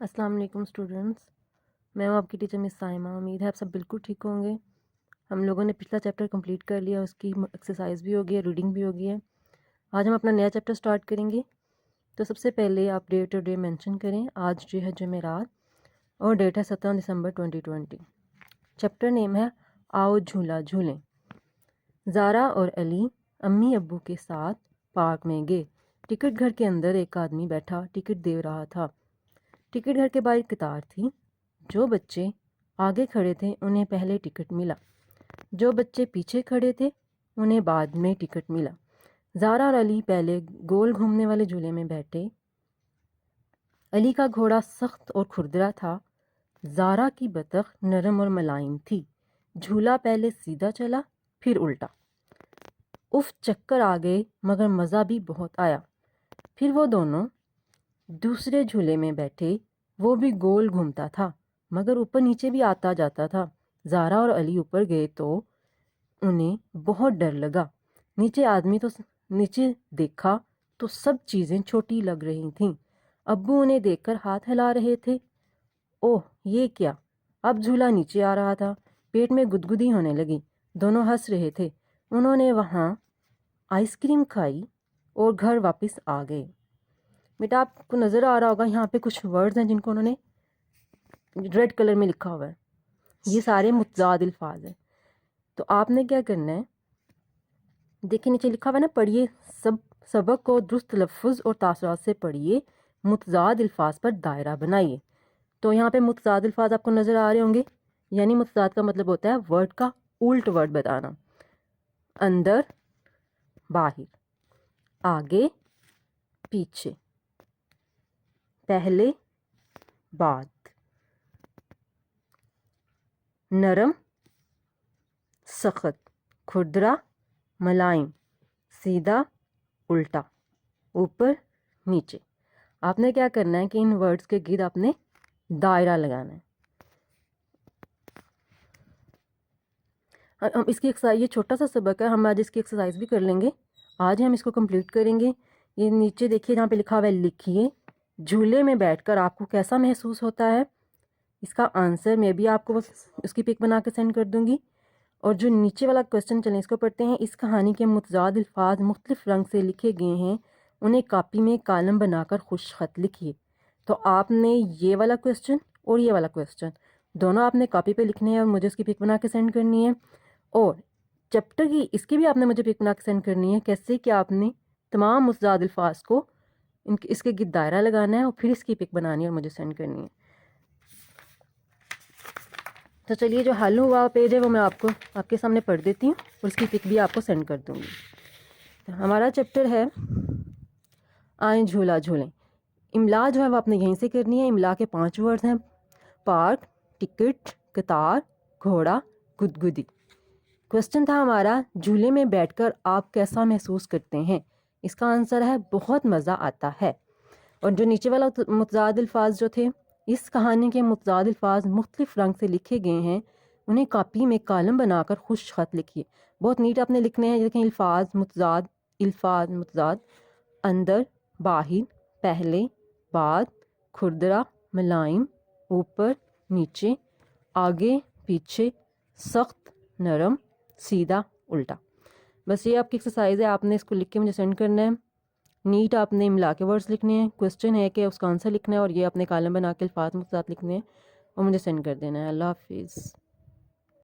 السلام علیکم اسٹوڈنٹس، میں ہوں آپ کی ٹیچر مس سائمہ۔ امید ہے آپ سب بالکل ٹھیک ہوں گے۔ ہم لوگوں نے پچھلا چیپٹر کمپلیٹ کر لیا، اس کی ایکسرسائز بھی ہوگی ہے، ریڈنگ بھی ہوگی ہے۔ آج ہم اپنا نیا چیپٹر سٹارٹ کریں گے۔ تو سب سے پہلے آپ ڈیٹ اور ڈے مینشن کریں۔ آج جو ہے جمعرات اور ڈیٹ ہے 17 دسمبر 2020۔ چیپٹر نیم ہے آؤ جھولا جھولیں۔ زارا اور علی امی ابو کے ساتھ پارک میں گئے۔ ٹکٹ گھر کے اندر ایک آدمی بیٹھا ٹکٹ دے رہا تھا۔ ٹکٹ گھر کے باہر قطار تھی۔ جو بچے آگے کھڑے تھے انہیں پہلے ٹکٹ ملا، جو بچے پیچھے کھڑے تھے انہیں بعد میں ٹکٹ ملا۔ زارا اور علی پہلے گول گھومنے والے جھولے میں بیٹھے۔ علی کا گھوڑا سخت اور کھردرا تھا، زارا کی بطخ نرم اور ملائم تھی۔ جھولا پہلے سیدھا چلا پھر الٹا۔ اف چکر آ گئے مگر مزہ بھی بہت آیا۔ پھر وہ دونوں دوسرے جھولے میں بیٹھے، وہ بھی گول گھومتا تھا مگر اوپر نیچے بھی آتا جاتا تھا۔ زارا اور علی اوپر گئے تو انہیں بہت ڈر لگا۔ نیچے دیکھا تو سب چیزیں چھوٹی لگ رہی تھیں۔ ابو انہیں دیکھ کر ہاتھ ہلا رہے تھے۔ اوہ یہ کیا! اب جھولا نیچے آ رہا تھا۔ پیٹ میں گدگدی ہونے لگی۔ دونوں ہنس رہے تھے۔ انہوں نے وہاں آئس کریم کھائی اور گھر واپس آ گئے۔ بیٹا آپ کو نظر آ رہا ہوگا یہاں پہ کچھ ورڈز ہیں جن کو انہوں نے ریڈ کلر میں لکھا ہوا ہے۔ یہ سارے متضاد الفاظ ہیں۔ تو آپ نے کیا کرنا ہے، دیکھیں نیچے لکھا ہوا ہے نا، پڑھیے سبق کو درست تلفظ اور تاثرات سے پڑھیے، متضاد الفاظ پر دائرہ بنائیے۔ تو یہاں پہ متضاد الفاظ آپ کو نظر آ رہے ہوں گے، یعنی متضاد کا مطلب ہوتا ہے ورڈ کا الٹ ورڈ بتانا۔ اندر باہر، آگے پیچھے، پہلے بعد، نرم سخت، کھردرا ملائم، سیدھا الٹا، اوپر نیچے۔ آپ نے کیا کرنا ہے کہ ان ورڈز کے گرد آپ نے دائرہ لگانا ہے۔ ہم اس کی یہ چھوٹا سا سبق ہے، ہم آج اس کی ایکسرسائز بھی کر لیں گے۔ آج ہم اس کو کمپلیٹ کریں گے۔ یہ نیچے دیکھیے جہاں پہ لکھا ہوا ہے لکھیے، جھولے میں بیٹھ کر آپ کو کیسا محسوس ہوتا ہے؟ اس کا آنسر میں بھی آپ کو اس کی پک بنا کے سینڈ کر دوں گی۔ اور جو نیچے والا کوسچن چلیں اس کو پڑھتے ہیں۔ اس کہانی کے متضاد الفاظ مختلف رنگ سے لکھے گئے ہیں، انہیں کاپی میں کالم بنا کر خوش خط لکھیے۔ تو آپ نے یہ والا کوسچن اور یہ والا کوسچن دونوں آپ نے کاپی پہ لکھنے ہیں اور مجھے اس کی پک بنا کے سینڈ کرنی ہے۔ اور چیپٹر کی اس کی بھی آپ نے مجھے پک بنا کے سینڈ کرنی ہے۔ کیسے کہ آپ نے تمام متضاد الفاظ کو اس کے گرد دائرہ لگانا ہے اور پھر اس کی پک بنانی ہے اور مجھے سینڈ کرنی ہے۔ تو چلیے جو حل ہوا پیج ہے وہ میں آپ کو آپ کے سامنے پڑھ دیتی ہوں اور اس کی پک بھی آپ کو سینڈ کر دوں گی۔ تو ہمارا چیپٹر ہے آئیں جھولا جھولیں۔ املا جو ہے وہ آپ نے یہیں سے کرنی ہے۔ املا کے 5 ورڈز ہیں: پارک، ٹکٹ، قطار، گھوڑا، گدگدی۔ کوسچن تھا ہمارا جھولے میں بیٹھ کر آپ کیسا محسوس کرتے ہیں؟ اس کا آنسر ہے بہت مزہ آتا ہے۔ اور جو نیچے والا متضاد الفاظ جو تھے، اس کہانی کے متضاد الفاظ مختلف رنگ سے لکھے گئے ہیں، انہیں کاپی میں کالم بنا کر خوش خط لکھیے۔ بہت نیٹ آپ نے لکھنے ہیں۔ دیکھیں الفاظ متضاد، اندر باہر، پہلے بعد، کھردرا ملائم، اوپر نیچے، آگے پیچھے، سخت نرم، سیدھا الٹا۔ بس یہ آپ کی ایکسرسائز ہے، آپ نے اس کو لکھ کے مجھے سینڈ کرنا ہے۔ نیٹ آپ نے املا کے ورڈز لکھنے ہیں، کوسچن ہے کہ اس کا آنسر لکھنا ہے، اور یہ اپنے کالم بنا کے الفاظ متضاد لکھنے ہیں اور مجھے سینڈ کر دینا ہے۔ اللہ حافظ۔